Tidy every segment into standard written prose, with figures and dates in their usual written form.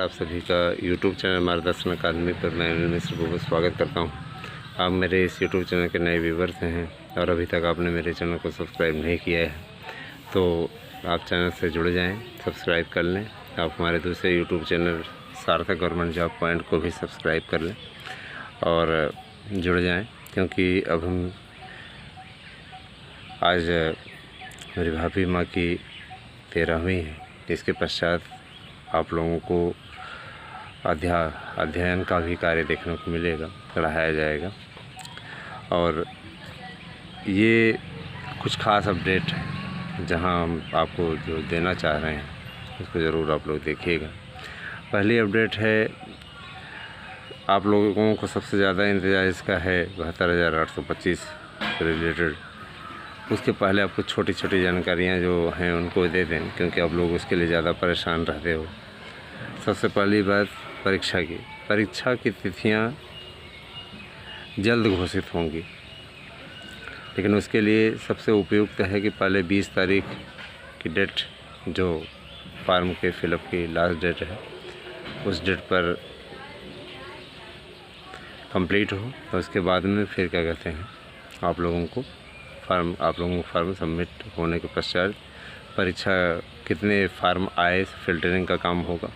नमस्कार, आप सभी का यूट्यूब चैनल मार्गदर्शन अकादमी पर मैं अनिल मिश्र बहुत स्वागत करता हूं। आप मेरे इस यूट्यूब चैनल के नए व्यूवर्स हैं और अभी तक आपने मेरे चैनल को सब्सक्राइब नहीं किया है तो आप चैनल से जुड़ जाएं, सब्सक्राइब कर लें। आप हमारे दूसरे यूट्यूब चैनल सार्थक गवर्नमेंट जॉब पॉइंट को भी सब्सक्राइब कर लें और जुड़ जाएँ, क्योंकि अब हम आज मेरी भाभी माँ की 13वीं है। इसके पश्चात आप लोगों को अध्ययन का भी कार्य देखने को मिलेगा, पढ़ाया जाएगा। और ये कुछ ख़ास अपडेट है जहां हम आपको जो देना चाह रहे हैं उसको ज़रूर आप लोग देखिएगा। पहली अपडेट है, आप लोगों को सबसे ज़्यादा इंतज़ार इसका है 72,825 से रिलेटेड। उसके पहले आपको छोटी छोटी जानकारियाँ जो हैं उनको दे दें, क्योंकि आप लोग उसके लिए ज़्यादा परेशान रहते हो। सबसे पहली बात परीक्षा की तिथियाँ जल्द घोषित होंगी, लेकिन उसके लिए सबसे उपयुक्त है कि पहले 20 तारीख की डेट जो फॉर्म के फिलअप की लास्ट डेट है उस डेट पर कंप्लीट हो, तो उसके बाद में फिर क्या कहते हैं आप लोगों को फॉर्म सबमिट होने के पश्चात परीक्षा कितने फार्म आए फ़िल्टरिंग का काम होगा।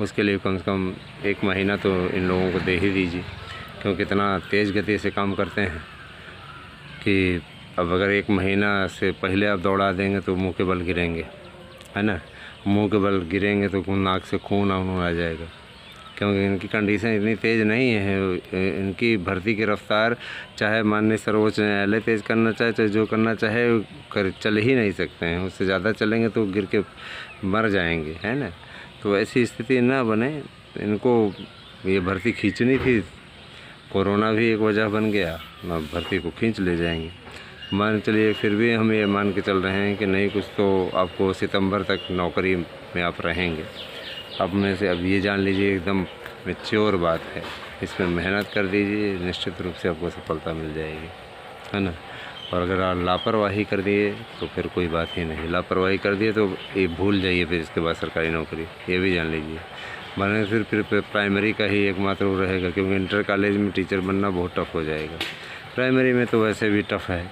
उसके लिए कम से कम 1 महीना तो इन लोगों को दे ही दीजिए, क्योंकि इतना तेज़ गति से काम करते हैं कि अब अगर 1 महीना से पहले आप दौड़ा देंगे तो मुंह के बल गिरेंगे, है ना। मुंह के बल गिरेंगे तो नाक से खून आ जाएगा, क्योंकि इनकी कंडीशन इतनी तेज़ नहीं है। इनकी भर्ती की रफ्तार चाहे माननीय सर्वोच्च न्यायालय तेज़ करना चाहे, चाहे जो करना चाहे चल ही नहीं सकते हैं। उससे ज़्यादा चलेंगे तो गिर के मर जाएंगे, है ना। तो ऐसी स्थिति ना बने। इनको ये भर्ती खींचनी थी, कोरोना भी एक वजह बन गया, भर्ती को खींच ले जाएंगे। मान चलिए, फिर भी हम ये मान के चल रहे हैं कि नहीं, कुछ तो आपको सितंबर तक नौकरी में आप रहेंगे। अब में से अब ये जान लीजिए, एकदम मैच्योर बात है, इसमें मेहनत कर दीजिए, निश्चित रूप से आपको सफलता मिल जाएगी, है ना। और अगर आप लापरवाही कर दिए तो फिर कोई बात ही नहीं। लापरवाही कर दिए तो ये भूल जाइए, फिर इसके बाद सरकारी नौकरी, ये भी जान लीजिए। माने फिर प्राइमरी का ही एकमात्र वो रहेगा, क्योंकि इंटर कॉलेज में टीचर बनना बहुत टफ हो जाएगा। प्राइमरी में तो वैसे भी टफ है,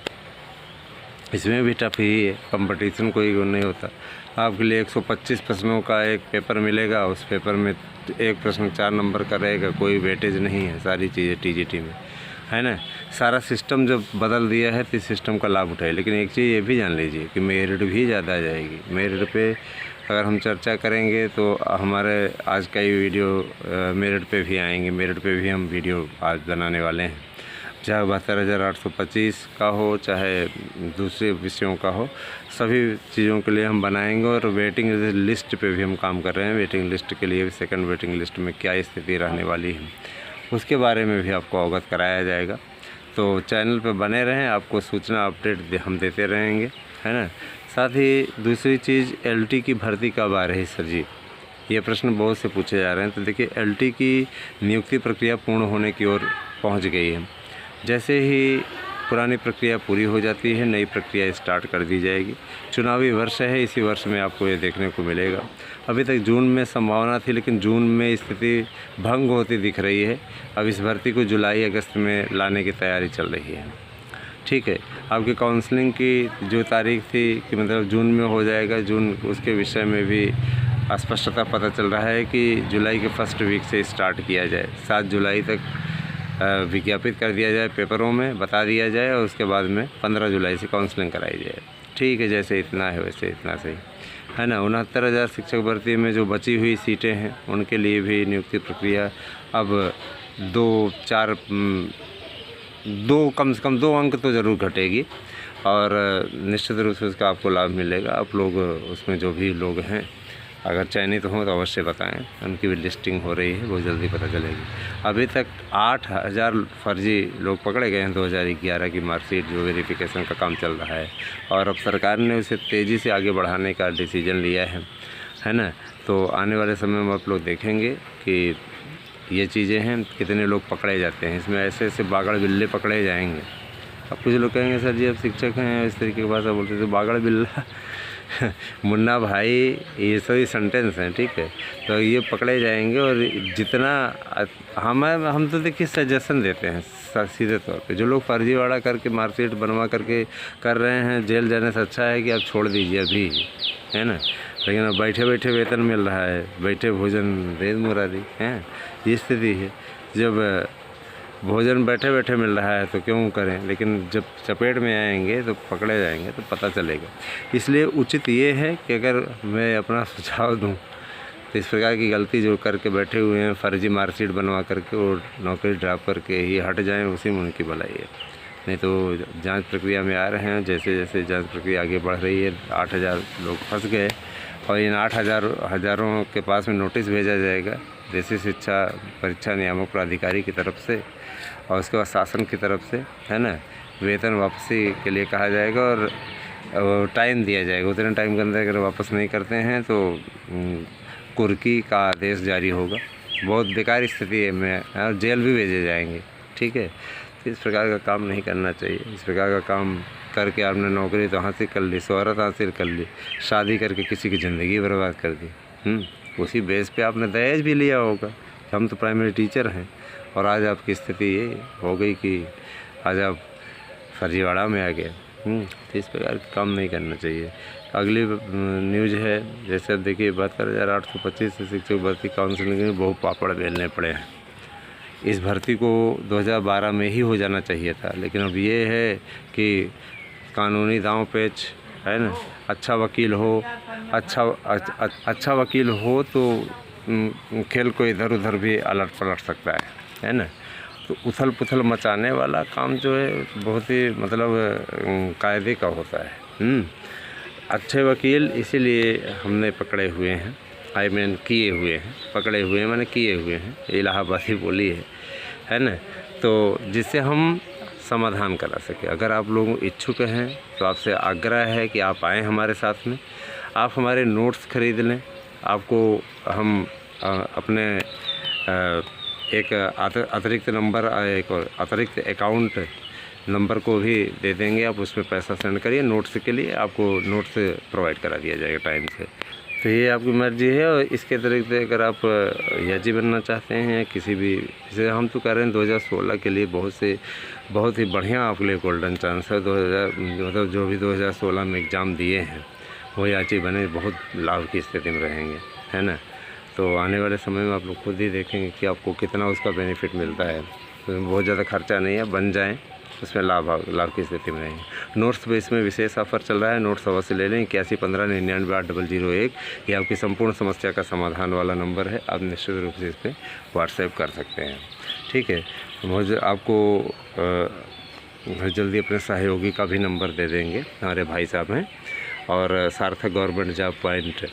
इसमें भी टफ ही है, कंपटीशन कोई नहीं होता। आपके लिए 125 प्रश्नों का एक पेपर मिलेगा, उस पेपर में एक प्रश्न 4 नंबर का रहेगा, कोई वेटेज नहीं है। सारी चीज़ें टीजीटी में, है ना। सारा सिस्टम जब बदल दिया है तो इस सिस्टम का लाभ उठाए। लेकिन एक चीज़ ये भी जान लीजिए कि मेरिट भी ज़्यादा आ जाएगी। मेरिट पे अगर हम चर्चा करेंगे तो हमारे आज का ये वीडियो मेरिट पे भी आएंगे। मेरिट पे भी हम वीडियो आज बनाने वाले हैं, चाहे 72,825 का हो, चाहे दूसरे विषयों का हो, सभी चीज़ों के लिए हम बनाएंगे। और वेटिंग लिस्ट पे भी हम काम कर रहे हैं। वेटिंग लिस्ट के लिए भी, सेकंड वेटिंग लिस्ट में क्या स्थिति रहने वाली है उसके बारे में भी आपको अवगत कराया जाएगा। तो चैनल पे बने रहें, आपको सूचना अपडेट हम देते रहेंगे, है ना। साथ ही दूसरी चीज़, एलटी की भर्ती कब आ रही सर जी, ये प्रश्न बहुत से पूछे जा रहे हैं। तो देखिए, एलटी की नियुक्ति प्रक्रिया पूर्ण होने की ओर पहुँच गई है। जैसे ही पुरानी प्रक्रिया पूरी हो जाती है, नई प्रक्रिया स्टार्ट कर दी जाएगी। चुनावी वर्ष है, इसी वर्ष में आपको ये देखने को मिलेगा। अभी तक जून में संभावना थी, लेकिन जून में स्थिति भंग होती दिख रही है। अब इस भर्ती को जुलाई अगस्त में लाने की तैयारी चल रही है, ठीक है। आपकी काउंसलिंग की जो तारीख थी कि मतलब जून में हो जाएगा, जून, उसके विषय में भी स्पष्टता पता चल रहा है कि जुलाई के फर्स्ट वीक से स्टार्ट किया जाए। 7 जुलाई तक विज्ञापित कर दिया जाए, पेपरों में बता दिया जाए, और उसके बाद में 15 जुलाई से काउंसलिंग कराई जाए। ठीक है, जैसे इतना है वैसे इतना सही, है ना। 69,000 शिक्षक भर्ती में जो बची हुई सीटें हैं उनके लिए भी नियुक्ति प्रक्रिया अब कम से कम 2 अंक तो ज़रूर घटेगी, और निश्चित रूप से उसका आपको लाभ मिलेगा। आप लोग उसमें जो भी लोग हैं अगर चयनित हों तो अवश्य बताएं, उनकी भी लिस्टिंग हो रही है, बहुत जल्दी पता चलेगी। अभी तक 8,000 फर्जी लोग पकड़े गए हैं 2011 की मार्कशीट, जो वेरिफिकेशन का काम चल रहा है, और अब सरकार ने उसे तेज़ी से आगे बढ़ाने का डिसीजन लिया है ना। तो आने वाले समय में आप लोग देखेंगे कि ये चीज़ें हैं, कितने लोग पकड़े जाते हैं। इसमें ऐसे ऐसे बागड़ बिल्ले पकड़े जाएंगे। अब कुछ लोग कहेंगे सर जी अब शिक्षक हैं, इस तरीके की भाषा बोलते तो बागड़ बिल्ला मुन्ना भाई ये सभी सेंटेंस हैं, ठीक है। तो ये पकड़े जाएंगे और जितना हम तो देखिए सजेशन देते हैं सीधे तौर पे, जो लोग फर्जीवाड़ा करके मार्कशीट बनवा करके कर रहे हैं, जेल जाने से अच्छा है कि आप छोड़ दीजिए अभी, है ना। लेकिन अब बैठे बैठे वेतन मिल रहा है, बैठे भोजन वेद मुरारी हैं, ये स्थिति है। जब भोजन बैठे बैठे मिल रहा है तो क्यों करें, लेकिन जब चपेट में आएंगे तो पकड़े जाएंगे तो पता चलेगा। इसलिए उचित ये है कि अगर मैं अपना सुझाव दूं तो इस प्रकार की गलती जो करके बैठे हुए हैं, फर्जी मार्कशीट बनवा करके और नौकरी ड्रॉप करके ही हट जाएं, उसी में उनकी भलाई है। नहीं तो जांच प्रक्रिया में आ रहे हैं, जैसे जैसे जांच प्रक्रिया आगे बढ़ रही है, 8000 लोग फंस गए और इन 8000 के पास में नोटिस भेजा जाएगा देशी शिक्षा परीक्षा नियामक प्राधिकारी की तरफ से, और उसके बाद शासन की तरफ से, है ना, वेतन वापसी के लिए कहा जाएगा और टाइम दिया जाएगा। उतने टाइम के अंदर अगर वापस नहीं करते हैं तो कुर्की का आदेश जारी होगा। बहुत बेकार स्थिति है में, और जेल भी भेजे जाएंगे, ठीक है। तो इस प्रकार का काम नहीं करना चाहिए। इस प्रकार का काम करके आपने नौकरी तो हासिल कर ली, शोहरत हासिल कर ली, शादी करके किसी की ज़िंदगी बर्बाद कर दी। उसी बेस पे आपने दहेज भी लिया होगा। हम तो प्राइमरी टीचर हैं और आज आपकी स्थिति ये हो गई कि आज आप फर्जीवाड़ा में आ गए। तो इस प्रकार का काम नहीं करना चाहिए। अगली न्यूज़ है, जैसे अब देखिए 72,825 से शिक्षक भर्ती काउंसिलिंग में बहुत पापड़ बेलने पड़े हैं। इस भर्ती को 2012 में ही हो जाना चाहिए था, लेकिन अब ये है कि कानूनी दांव पेच, है ना। अच्छा वकील हो, अच्छा वकील हो तो खेल को इधर उधर भी अलट पलट सकता है ना। तो उथल पुथल मचाने वाला काम जो है बहुत ही मतलब कायदे का होता है। अच्छे वकील इसीलिए हमने पकड़े हुए हैं, किए हुए हैं, पकड़े हुए हैं माने किए हुए हैं, इलाहाबादी बोली है ना। तो जिससे हम समाधान करा सके। अगर आप लोग इच्छुक हैं तो आपसे आग्रह है कि आप आएँ हमारे साथ में, आप हमारे नोट्स खरीद लें। आपको हम अपने एक अतिरिक्त नंबर, एक अतिरिक्त अकाउंट नंबर को भी दे देंगे, आप उसमें पैसा सेंड करिए। नोट्स के लिए आपको नोट्स प्रोवाइड करा दिया जाएगा टाइम से। तो ये आपकी मर्ज़ी है। और इसके अतिरिक्त अगर आप याजी बनना चाहते हैं किसी भी, जैसे हम तो कह रहे हैं 2016 के लिए बहुत ही बढ़िया आपके लिए गोल्डन चांस है। 2000 मतलब जो भी 2016 में एग्ज़ाम दिए हैं वो याची बने, बहुत लाभ की स्थिति में रहेंगे, है ना। तो आने वाले समय में आप लोग खुद ही देखेंगे कि आपको कितना उसका बेनिफिट मिलता है। तो बहुत ज़्यादा खर्चा नहीं है, बन जाएँ, उसमें लाभ की स्थिति में रहेंगे। नोट्स पे इसमें विशेष ऑफर चल रहा है, नोट्स अवश्य ले लें। 8115998001 ये आपकी संपूर्ण समस्या का समाधान वाला नंबर है। आप निश्चित रूप से इस पर व्हाट्सएप कर सकते हैं, ठीक है। मुझे आपको जल्दी अपने सहयोगी का भी नंबर दे देंगे, हमारे भाई साहब हैं और सार्थक गवर्नमेंट जॉब पॉइंट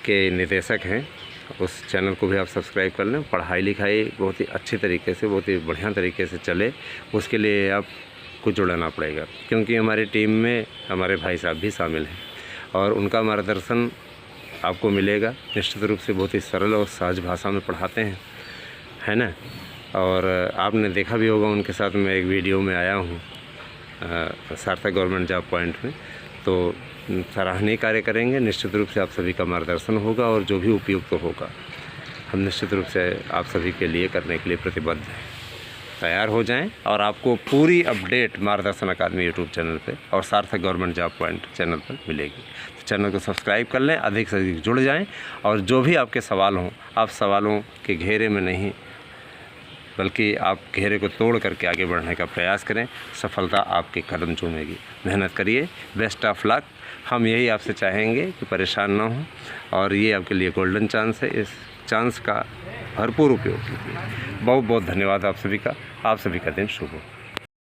के निदेशक हैं। उस चैनल को भी आप सब्सक्राइब कर लें। पढ़ाई लिखाई बहुत ही अच्छी तरीके से, बहुत ही बढ़िया तरीके से चले, उसके लिए आपको जुड़ना पड़ेगा, क्योंकि हमारी टीम में हमारे भाई साहब भी शामिल हैं और उनका मार्गदर्शन आपको मिलेगा। निश्चित रूप से बहुत ही सरल और सहज भाषा में पढ़ाते हैं, है ना। और आपने देखा भी होगा, उनके साथ मैं एक वीडियो में आया हूँ सार्थक गवर्नमेंट जॉब पॉइंट में, तो सराहनीय कार्य करेंगे। निश्चित रूप से आप सभी का मार्गदर्शन होगा और जो भी उपयुक्त होगा हम निश्चित रूप से आप सभी के लिए करने के लिए प्रतिबद्ध हैं। तैयार हो जाएं और आपको पूरी अपडेट मार्गदर्शन अकादमी यूट्यूब चैनल पे और सार्थक गवर्नमेंट जॉब पॉइंट चैनल पर मिलेगी। तो चैनल को सब्सक्राइब कर लें, अधिक से अधिक जुड़ जाएँ और जो भी आपके सवाल हों, आप सवालों के घेरे में नहीं बल्कि आप घेरे को तोड़ करके आगे बढ़ने का प्रयास करें। सफलता आपके कदम चूमेगी। मेहनत करिए। Best of luck. हम यही आपसे चाहेंगे कि परेशान ना हो और ये आपके लिए गोल्डन चांस है। इस चांस का भरपूर उपयोग कीजिए। बहुत बहुत धन्यवाद आप सभी का दिन शुभ हो।